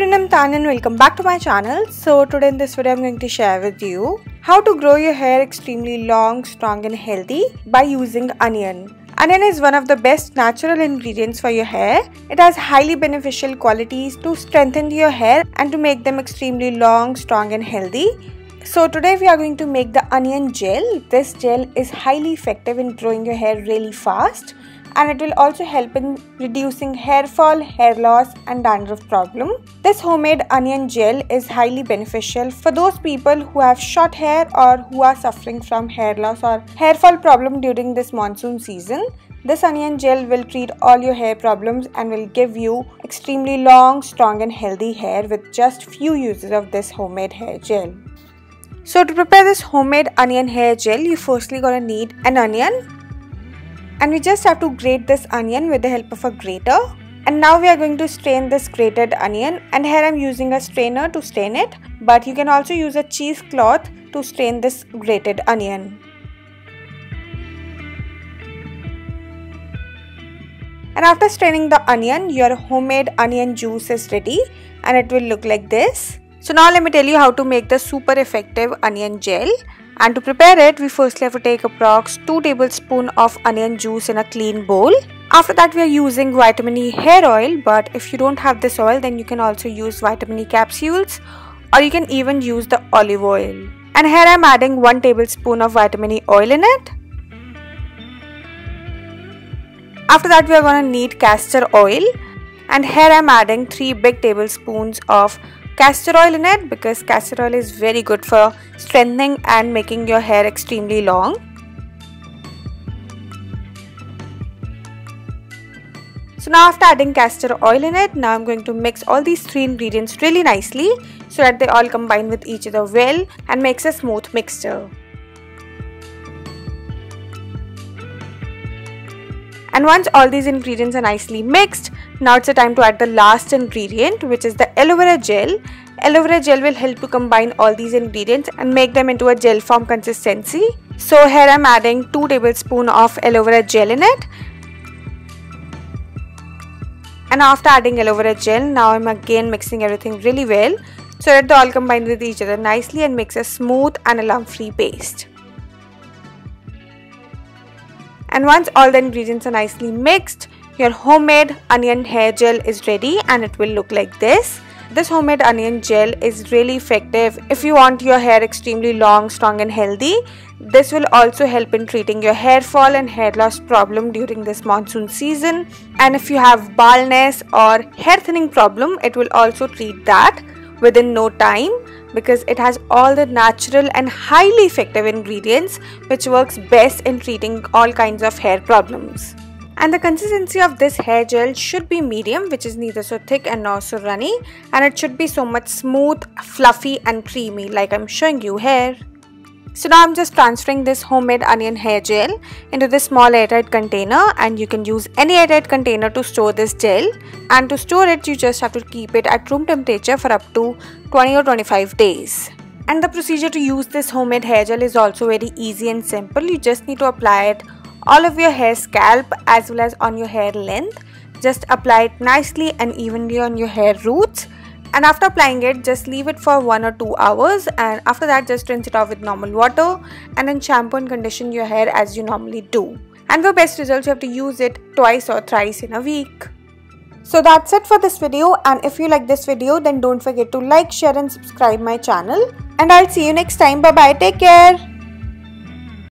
afternoon, I'm Tanya and welcome back to my channel. So today in this video I'm going to share with you how to grow your hair extremely long, strong and healthy by using onion. Onion is one of the best natural ingredients for your hair. It has highly beneficial qualities to strengthen your hair and to make them extremely long, strong and healthy. So today we are going to make the onion gel. This gel is highly effective in growing your hair really fast, and it will also help in reducing hair fall, hair loss and dandruff problem. This homemade onion gel is highly beneficial for those people who have short hair or who are suffering from hair loss or hair fall problem during this monsoon season. This onion gel will treat all your hair problems and will give you extremely long, strong and healthy hair with just few uses of this homemade hair gel. So to prepare this homemade onion hair gel, you firstly gonna need an onion. And we just have to grate this onion with the help of a grater. And now we are going to strain this grated onion, and here I am using a strainer to strain it, but you can also use a cheesecloth to strain this grated onion. And after straining the onion, your homemade onion juice is ready and it will look like this. So now let me tell you how to make the super effective onion gel. And to prepare it, we firstly have to take approx 2 tablespoons of onion juice in a clean bowl. After that, we are using vitamin E hair oil, but if you don't have this oil, then you can also use vitamin E capsules, or you can even use the olive oil. And here I am adding 1 tablespoon of vitamin E oil in it. After that, we are going to need castor oil, and here I am adding 3 big tablespoons of castor oil in it, because castor oil is very good for strengthening and making your hair extremely long. So now after adding castor oil in it, now I'm going to mix all these 3 ingredients really nicely so that they all combine with each other well and makes a smooth mixture. And once all these ingredients are nicely mixed, now it's the time to add the last ingredient, which is the aloe vera gel. Aloe vera gel will help to combine all these ingredients and make them into a gel form consistency. So here I'm adding 2 tablespoons of aloe vera gel in it. And after adding aloe vera gel, now I'm again mixing everything really well so that they all combine with each other nicely and makes a smooth and a lump-free paste. And once all the ingredients are nicely mixed, your homemade onion hair gel is ready and it will look like this. This homemade onion gel is really effective if you want your hair extremely long, strong and healthy. This will also help in treating your hair fall and hair loss problem during this monsoon season. And if you have baldness or hair thinning problem, it will also treat that within no time, because it has all the natural and highly effective ingredients which works best in treating all kinds of hair problems. And the consistency of this hair gel should be medium, which is neither so thick and nor so runny, and it should be so much smooth, fluffy and creamy like I'm showing you here. So now I'm just transferring this homemade onion hair gel into this small airtight container, and you can use any airtight container to store this gel. And to store it, you just have to keep it at room temperature for up to 20 or 25 days. And the procedure to use this homemade hair gel is also very easy and simple. You just need to apply it all over your hair scalp as well as on your hair length. Just apply it nicely and evenly on your hair roots. And after applying it, just leave it for 1 or 2 hours, and after that just rinse it off with normal water and then shampoo and condition your hair as you normally do. And for best results, you have to use it twice or thrice in a week. So that's it for this video, and if you like this video, then don't forget to like, share and subscribe my channel, and I'll see you next time. Bye bye, take care.